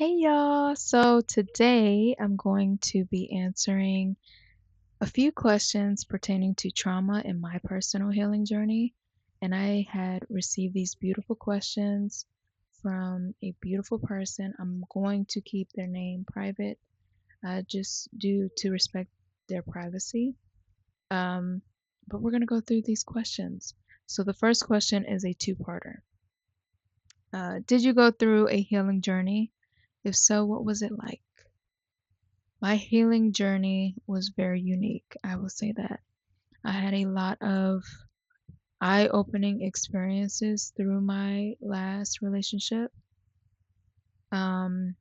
Hey y'all. So today I'm going to be answering a few questions pertaining to trauma in my personal healing journey. And I had received these beautiful questions from a beautiful person. I'm going to keep their name private, just due to respect their privacy. Um, but we're going to go through these questions. So the first question is a two-parter. Did you go through a healing journey? If so, what was it like? My healing journey was very unique, I will say that. I had a lot of eye-opening experiences through my last relationship. Um,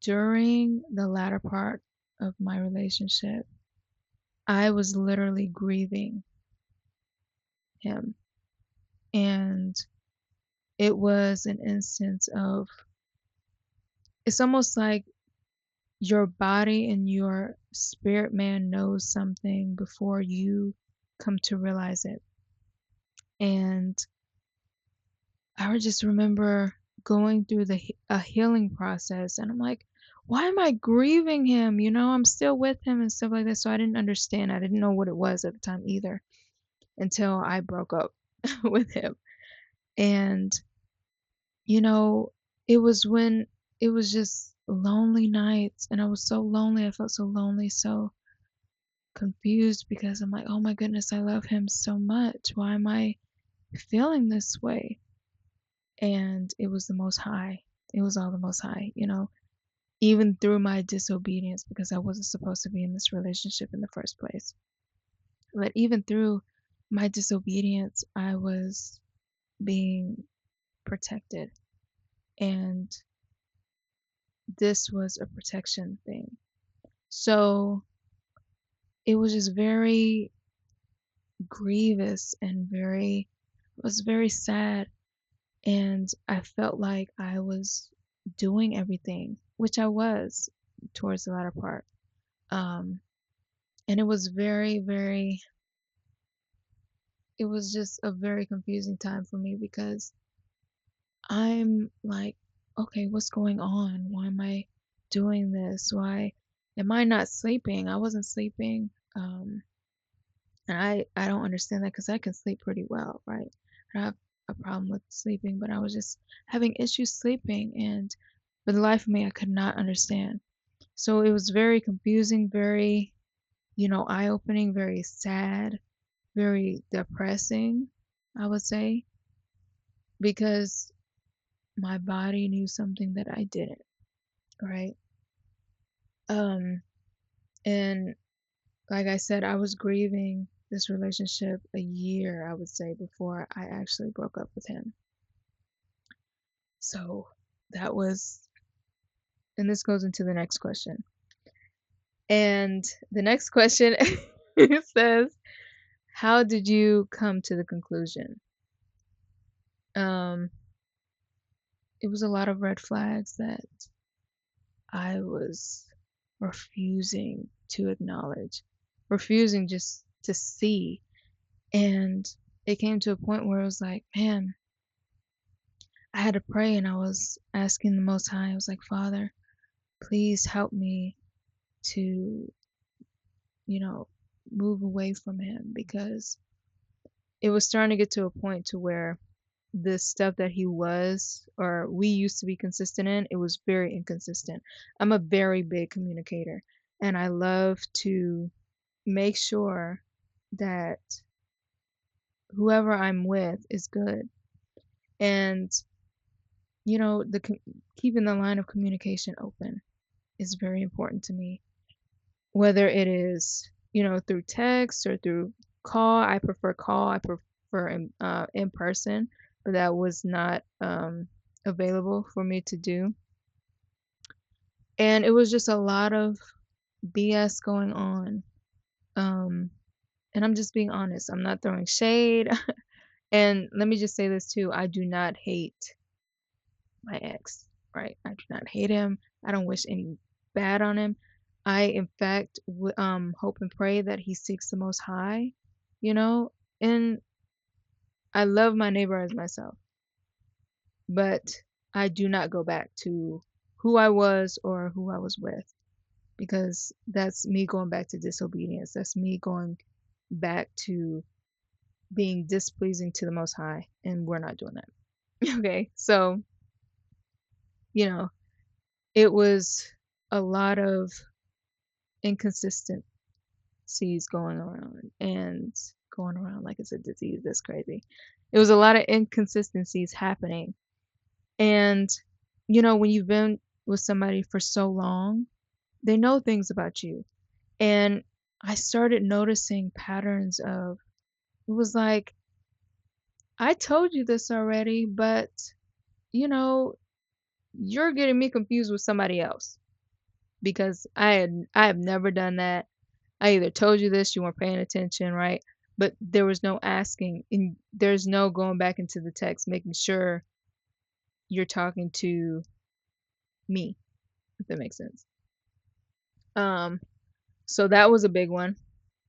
During the latter part of my relationship, I was literally grieving him. And it was an instance of, it's almost like your body and your spirit man knows something before you come to realize it. And I would just remember going through a healing process, and I'm like, why am I grieving him? I'm still with him and stuff like that. So I didn't understand. I didn't know what it was at the time either until I broke up with him. And, you know, it was when it was just lonely nights, and I was so lonely. I felt so lonely, so confused because I'm like, oh my goodness, I love him so much. Why am I feeling this way? And it was the Most High. It was all the Most High, even through my disobedience because I wasn't supposed to be in this relationship in the first place. But even through my disobedience, I was being protected. And this was a protection thing. So it was just very grievous and was very sad. And I felt like I was doing everything, which I was towards the latter part. Um, and it was it was just a very confusing time for me because I'm like, okay, what's going on? Why am I doing this? Why am I not sleeping? I wasn't sleeping. And I don't understand that because I can sleep pretty well, right? I don't have a problem with sleeping, but I was just having issues sleeping, and for the life of me, I could not understand. So it was very confusing, very, eye-opening, very sad, very depressing, I would say, because my body knew something that I didn't, right? Um, and like I said, I was grieving this relationship a year, I would say, before I actually broke up with him. So that was, and this goes into the next question. And the next question says, how did you come to the conclusion? Um, it was a lot of red flags that I was refusing to acknowledge, refusing just to see. And it came to a point where it was like, man, I had to pray and I was asking the Most High. I was like, Father, please help me to, you know, move away from him because it was starting to get to a point to where the stuff that he was or we used to be consistent in, it was very inconsistent. I'm a very big communicator and I love to make sure that whoever I'm with is good. And keeping the line of communication open is very important to me. Whether it is, through text or through call, I prefer call. I prefer in person, but that was not available for me to do. And it was just a lot of BS going on. Um, and I'm just being honest. I'm not throwing shade. And let me just say this too. I do not hate my ex, right? I do not hate him. I don't wish any bad on him. I, in fact, hope and pray that he seeks the Most High, you know. And I love my neighbor as myself, but I do not go back to who I was or who I was with, because that's me going back to disobedience. That's me going back to being displeasing to the Most High, and we're not doing that. Okay, so, you know, it was a lot of inconsistencies going around like it's a disease. That's crazy. It was a lot of inconsistencies happening. And, when you've been with somebody for so long, they know things about you. And I started noticing patterns of, it was like, I told you this already, but, you know, you're getting me confused with somebody else, because I have never done that. I either told you this, you weren't paying attention, right? But there was no asking, and there's no going back into the text, making sure you're talking to me, if that makes sense. Um, so that was a big one.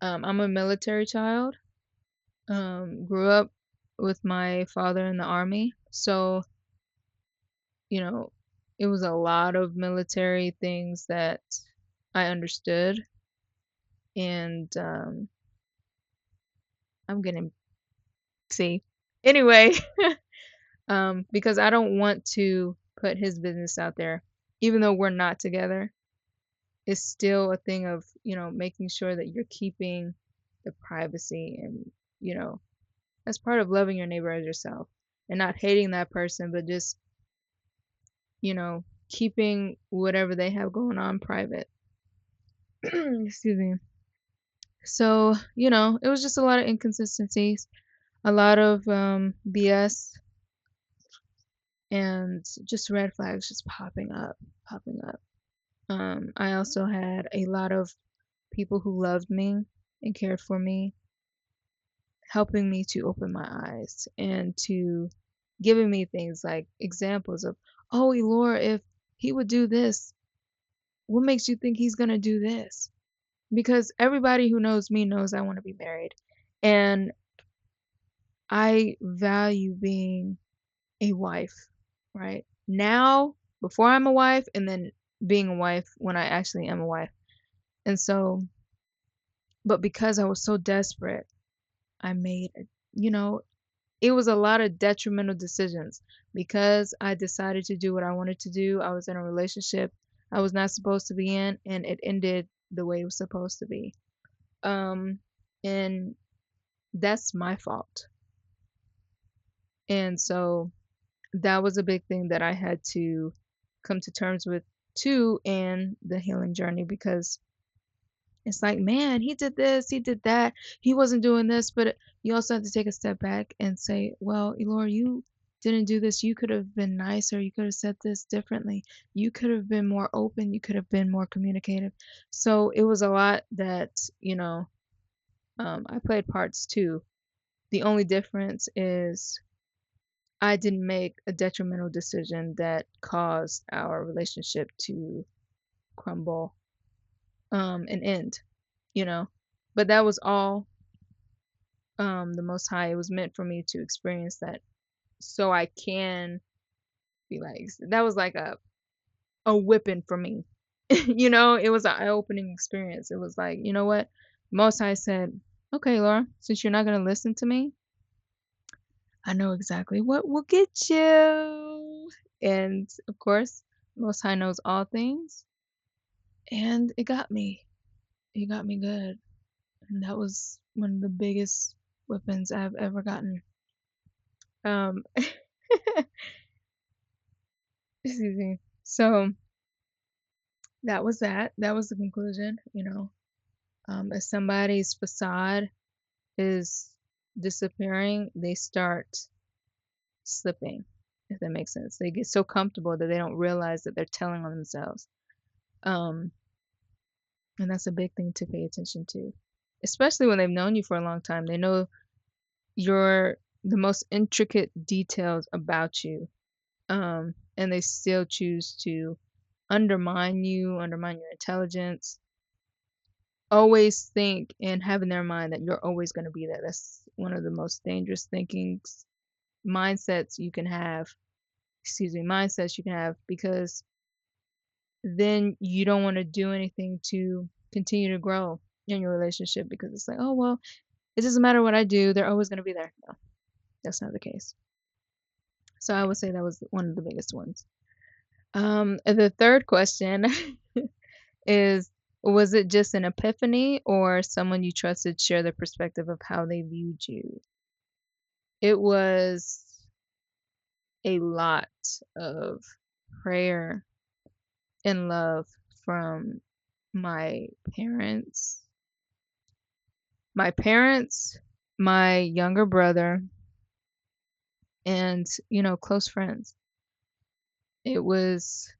I'm a military child. Grew up with my father in the army, so you know, it was a lot of military things that I understood, and I'm getting see. Anyway, because I don't want to put his business out there, even though we're not together. It's still a thing of, making sure that you're keeping the privacy, and, you know, that's part of loving your neighbor as yourself, and not hating that person, but just, keeping whatever they have going on private. Excuse me. So, it was just a lot of inconsistencies, a lot of BS, and just red flags just popping up, popping up. I also had a lot of people who loved me and cared for me, helping me to open my eyes and to giving me things like examples of, oh, Elora, if he would do this, what makes you think he's gonna do this? Because everybody who knows me knows I want to be married. And I value being a wife, right? Now, before I'm a wife, and then being a wife when I actually am a wife. And so, but because I was so desperate, I made, you know, it was a lot of detrimental decisions because I decided to do what I wanted to do. I was in a relationship I was not supposed to be in, and it ended the way it was supposed to be. Um, and that's my fault. And so that was a big thing that I had to come to terms with too in the healing journey, because it's like, man, he did this, he did that, he wasn't doing this, but you also have to take a step back and say, well, Elora, you didn't do this. You could have been nicer. You could have said this differently. You could have been more open. You could have been more communicative. So it was a lot that, I played parts too. The only difference is I didn't make a detrimental decision that caused our relationship to crumble, and end, you know. But that was all the Most High. It was meant for me to experience that, so I can be like, that was like a whipping for me. It was an eye-opening experience. It was like, you know what? Most High said, okay, Laura, since you're not gonna listen to me, I know exactly what will get you. And of course, Most High knows all things. And it got me. It got me good. And that was one of the biggest weapons I've ever gotten. Um, excuse me. So that was that. That was the conclusion. If somebody's facade is disappearing, they start slipping, if that makes sense. They get so comfortable that they don't realize that they're telling on themselves. Um, and that's a big thing to pay attention to, especially when they've known you for a long time. They know your the most intricate details about you, and they still choose to undermine you, undermine your intelligence, always think and have in their mind that you're always going to be there. That's one of the most dangerous thinkings mindsets you can have. Excuse me, mindsets you can have, because then you don't wanna do anything to continue to grow in your relationship because it's like, "Oh, well, it doesn't matter what I do, they're always gonna be there." No, that's not the case. So I would say that was one of the biggest ones. And the third question is, was it just an epiphany or someone you trusted shared their perspective of how they viewed you? It was a lot of prayer and love from my parents. My parents, my younger brother, and, close friends. It was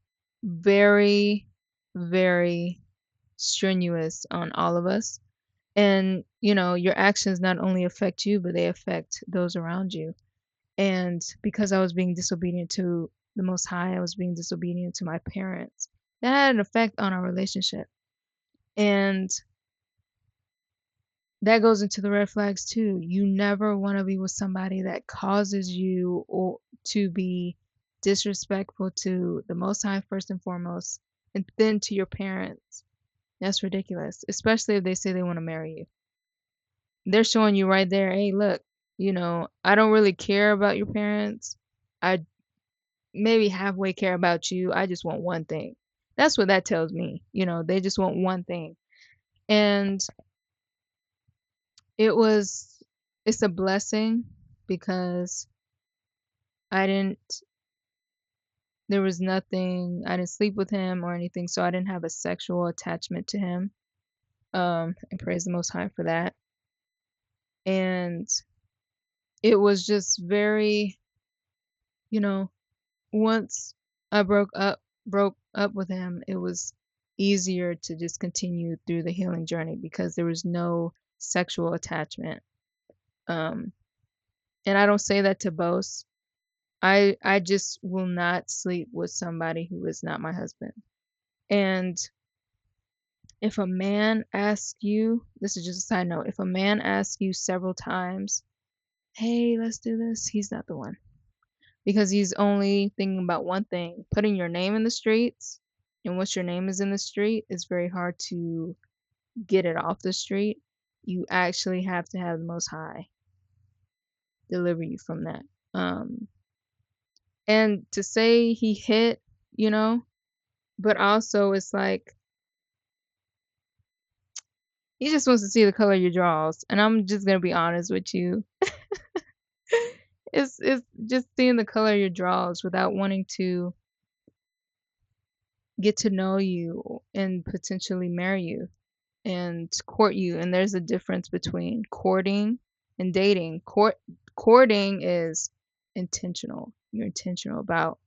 very, very strenuous on all of us. And, your actions not only affect you, but they affect those around you. And because I was being disobedient to the Most High, I was being disobedient to my parents. That had an effect on our relationship. And that goes into the red flags too. You never want to be with somebody that causes you or to be disrespectful to the Most High first and foremost, and then to your parents. That's ridiculous, especially if they say they want to marry you. They're showing you right there, hey, look, I don't really care about your parents. I maybe halfway care about you. I just want one thing. That's what that tells me. They just want one thing. And it was it's a blessing because I didn't there was nothing I didn't sleep with him or anything, so I didn't have a sexual attachment to him. And praise the Most High for that. And it was just very, you know, once I broke up with him, it was easier to just continue through the healing journey because there was no sexual attachment. Um, and I don't say that to boast. I just will not sleep with somebody who is not my husband. And if a man asks you, this is just a side note, if a man asks you several times, "Hey, let's do this," he's not the one. Because he's only thinking about one thing, putting your name in the streets. And once your name is in the street, it's very hard to get it off the street. You actually have to have the Most High deliver you from that. Um, and to say he hit, you know, but also it's like he just wants to see the color of your draws. And I'm just gonna be honest with you. It's just seeing the color of your draws without wanting to get to know you and potentially marry you and court you. And there's a difference between courting and dating. Courting is intentional. You're intentional about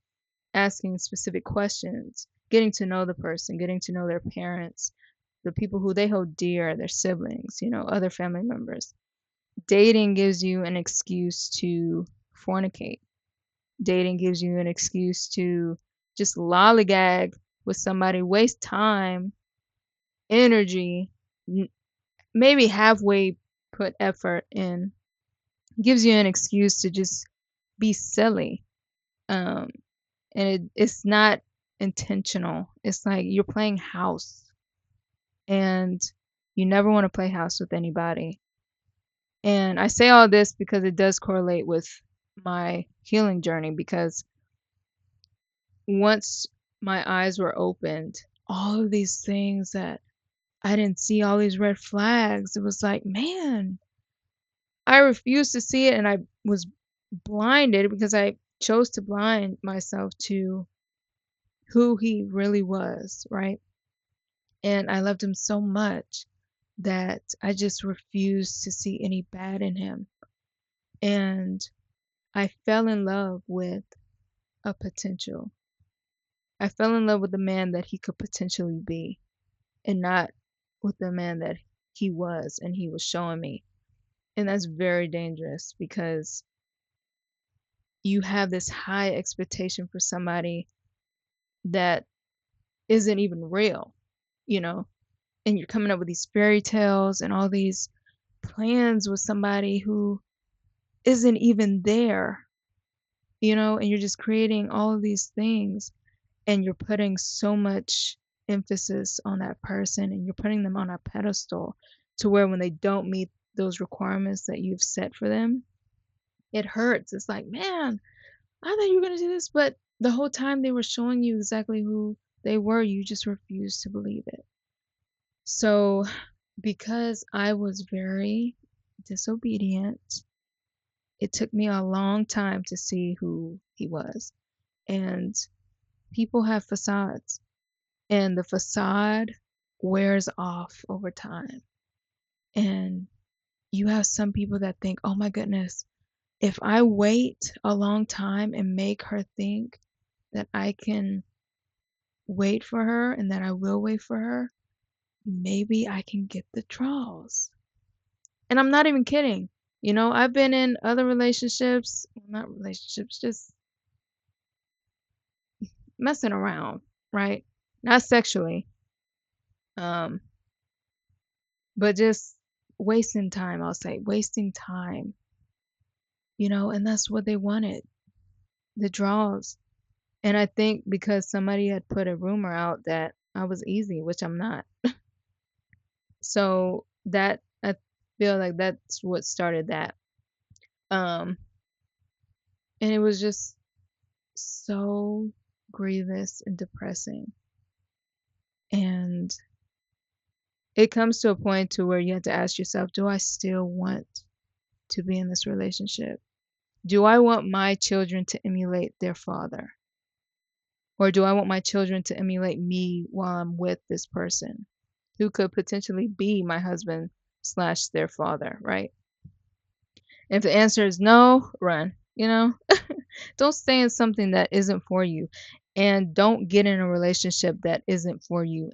asking specific questions, getting to know the person, getting to know their parents, the people who they hold dear, their siblings, other family members. Dating gives you an excuse to fornicate. Dating gives you an excuse to just lollygag with somebody, waste time, energy, maybe halfway put effort in, gives you an excuse to just be silly. Um, and it's not intentional. It's like you're playing house, and you never want to play house with anybody. And I say all this because it does correlate with my healing journey because once my eyes were opened, all of these things that I didn't see, all these red flags, it was like, man, I refused to see it and I was blinded because I chose to blind myself to who he really was, right? And I loved him so much that I just refused to see any bad in him. And I fell in love with a potential. I fell in love with the man that he could potentially be and not with the man that he was and he was showing me. And that's very dangerous because you have this high expectation for somebody that isn't even real, you know? And you're coming up with these fairy tales and all these plans with somebody who isn't even there, and you're just creating all of these things. and you're putting so much emphasis on that person and you're putting them on a pedestal to where when they don't meet those requirements that you've set for them, it hurts. It's like, man, I thought you were going to do this, but the whole time they were showing you exactly who they were, you just refused to believe it. So, because I was very disobedient, it took me a long time to see who he was. And people have facades, and the facade wears off over time. And you have some people that think, oh my goodness, if I wait a long time and make her think that I can wait for her and that I will wait for her, maybe I can get the draws. And I'm not even kidding. I've been in other relationships, well, not relationships, just messing around, right? Not sexually, um, but just wasting time, I'll say, wasting time, and that's what they wanted, the draws. And I think because somebody had put a rumor out that I was easy, which I'm not. So that I feel like that's what started that. Um, and it was just so grievous and depressing. And it comes to a point to where you have to ask yourself, do I still want to be in this relationship? Do I want my children to emulate their father? Or do I want my children to emulate me while I'm with this person who could potentially be my husband slash their father, right? If the answer is no, run. Don't stay in something that isn't for you, and don't get in a relationship that isn't for you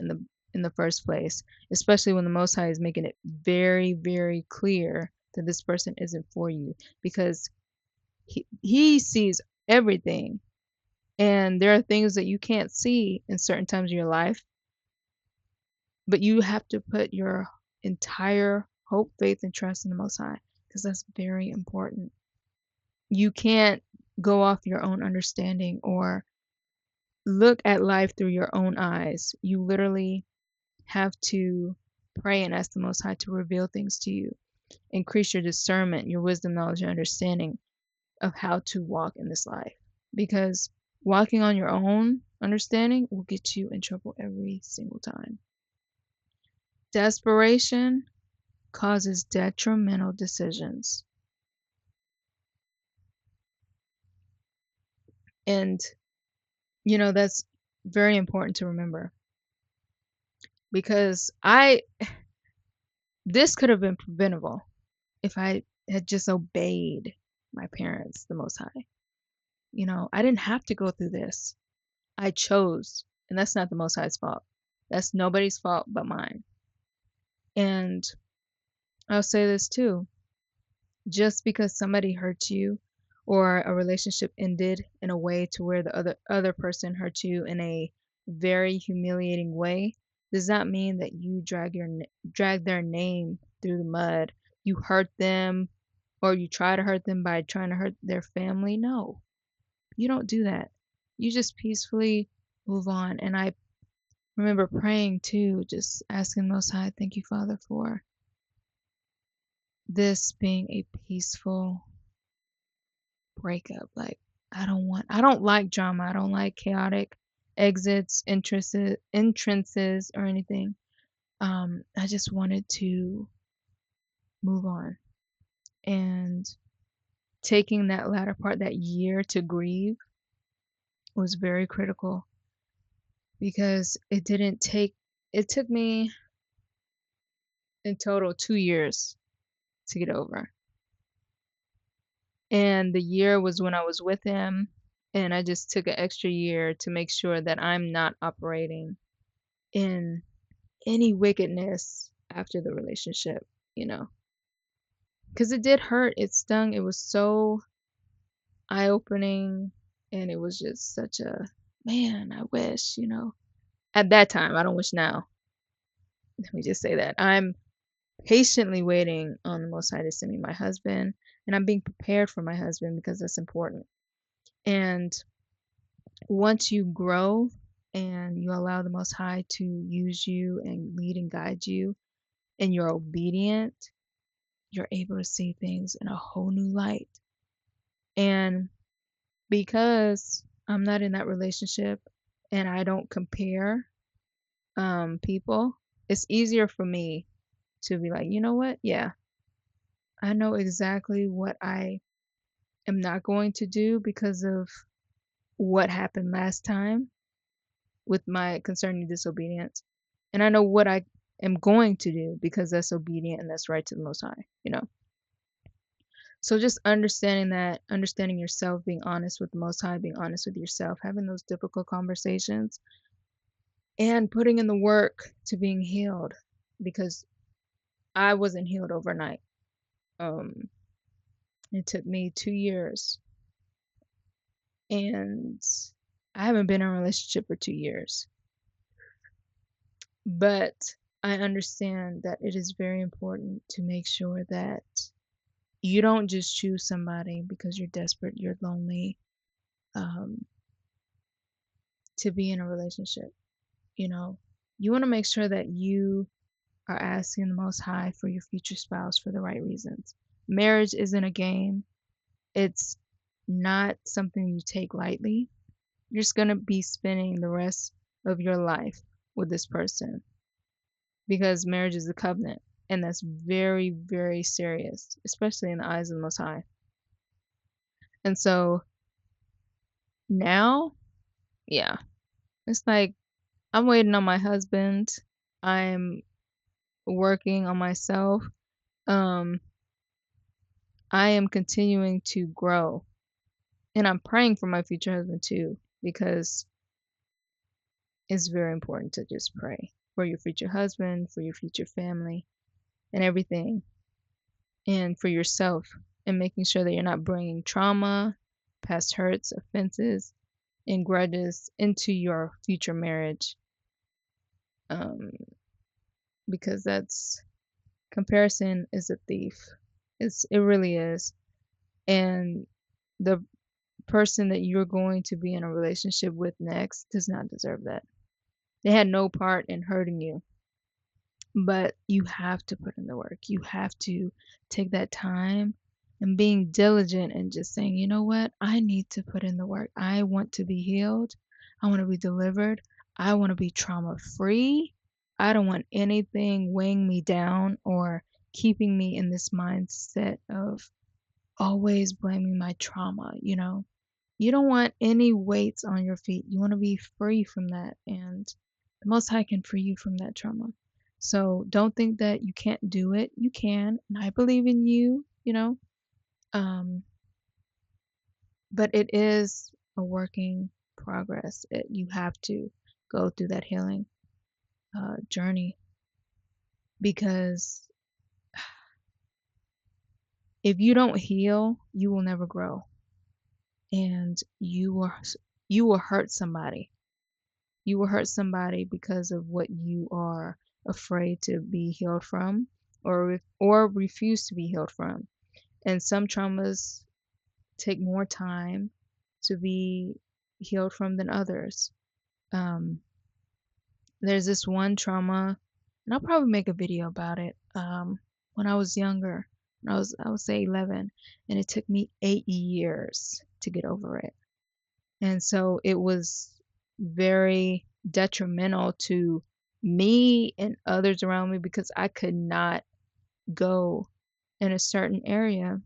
in the first place, especially when the Most High is making it very, very clear that this person isn't for you, because he sees everything, and there are things that you can't see in certain times of your life, but you have to put your entire hope, faith, and trust in the Most High, because that's very important. You can't go off your own understanding or look at life through your own eyes. You literally have to pray and ask the Most High to reveal things to you, increase your discernment, your wisdom, knowledge, and understanding of how to walk in this life. Because walking on your own understanding will get you in trouble every single time. Desperation causes detrimental decisions. And, that's very important to remember, because this could have been preventable if I had just obeyed my parents, the Most High. I didn't have to go through this. I chose, and that's not the Most High's fault. That's nobody's fault but mine. And I'll say this too. Just because somebody hurt you or a relationship ended in a way to where the other person hurt you in a very humiliating way does not mean that you drag their name through the mud. You hurt them, or you try to hurt them by trying to hurt their family. No, you don't do that. You just peacefully move on. And I remember praying too, just asking Most High, thank you, Father, for this being a peaceful breakup. Like, I don't like drama. I don't like chaotic exits, entrances or anything. I just wanted to move on. And taking that latter part, that year to grieve, was very critical, because it took me in total 2 years to get over. And the year was when I was with him, and I just took an extra year to make sure that I'm not operating in any wickedness after the relationship, you know, because it did hurt. It stung. It was so eye opening. And it was just such a, man, I wish, at that time. I don't wish now. Let me just say that. I'm patiently waiting on the Most High to send me my husband, and I'm being prepared for my husband because that's important. And once you grow and you allow the Most High to use you and lead and guide you, and you're obedient, you're able to see things in a whole new light. And because I'm not in that relationship and I don't compare people, it's easier for me to be like, you know what? Yeah, I know exactly what I am not going to do because of what happened last time with my concerning disobedience. And I know what I am going to do because that's obedient and that's right to the Most High. So just understanding that, understanding yourself, being honest with the Most High, being honest with yourself, having those difficult conversations, and putting in the work to being healed because I wasn't healed overnight. Um, it took me 2 years, and I haven't been in a relationship for 2 years. But I understand that it is very important to make sure that you don't just choose somebody because you're desperate, you're lonely, um, to be in a relationship. You know, you want to make sure that you are asking the Most High for your future spouse for the right reasons. Marriage isn't a game, it's not something you take lightly. You're just going to be spending the rest of your life with this person because marriage is a covenant. And that's very, very serious, especially in the eyes of the Most High. And so now, yeah, it's like I'm waiting on my husband. I'm working on myself. Um, I am continuing to grow. And I'm praying for my future husband too, because it's very important to just pray for your future husband, for your future family, and everything, and for yourself, and making sure that you're not bringing trauma, past hurts, offenses, and grudges into your future marriage. Um, because that's comparison is a thief. It really is. And the person that you're going to be in a relationship with next does not deserve that. They had no part in hurting you, but you have to put in the work. You have to take that time and being diligent and just saying, you know what? I need to put in the work. I want to be healed. I want to be delivered. I want to be trauma free. I don't want anything weighing me down or keeping me in this mindset of always blaming my trauma. You don't want any weights on your feet. You want to be free from that. And the Most High can free you from that trauma. So don't think that you can't do it. You can. And I believe in you. Um, but it is a working progress. You have to go through that healing journey because if you don't heal, you will never grow. And you will hurt somebody. You will hurt somebody because of what you are afraid to be healed from or refuse to be healed from. And some traumas take more time to be healed from than others. Um, there's this one trauma, and I'll probably make a video about it. When I was younger, when I would say 11, and it took me 8 years to get over it. And so it was very detrimental to me and others around me because I could not go in a certain area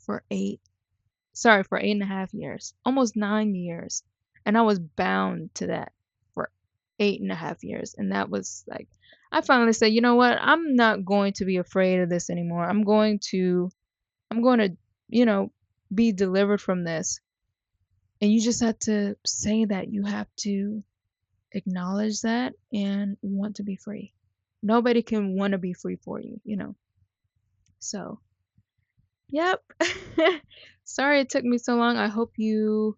for for 8.5 years, almost 9 years. And I was bound to that for 8.5 years. And that was like, I finally said, you know what? I'm not going to be afraid of this anymore. I'm going to, you know, be delivered from this. And you just have to say that. You have to acknowledge that and want to be free. Nobody can want to be free for you. So, yep. Sorry it took me so long. I hope you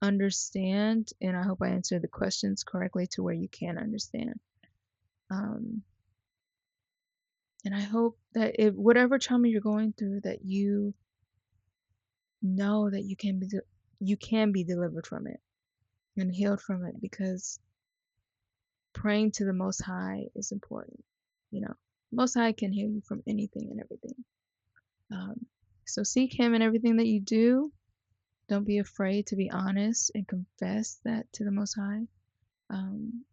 understand and I hope I answered the questions correctly to where you can understand. Um, and I hope that if whatever trauma you're going through, that you know that you can be delivered from it. and healed from it, because praying to the Most High is important. You know, Most High can heal you from anything and everything. Um, so seek Him in everything that you do. Don't be afraid to be honest and confess that to the Most High. Um,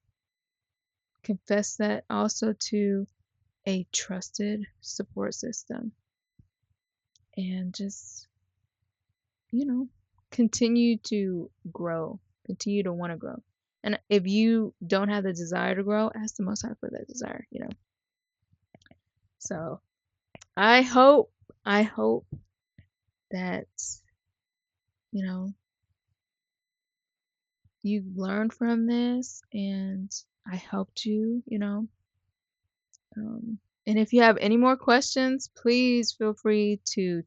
confess that also to a trusted support system, and just, you know, continue to grow, continue to want to grow. And if you don't have the desire to grow, ask the Most High for that desire. So I hope that, you know, you learned from this and I helped you. Um, and if you have any more questions, please feel free to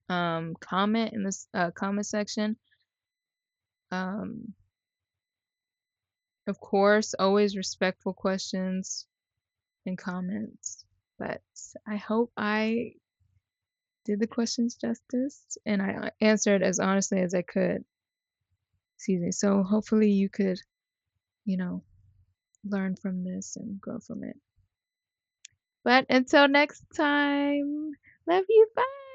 comment in this comment section. Um, of course, always respectful questions and comments. But I hope I did the questions justice and I answered as honestly as I could. Excuse me. So hopefully you could, you know, learn from this and grow from it. But until next time, love you. Bye.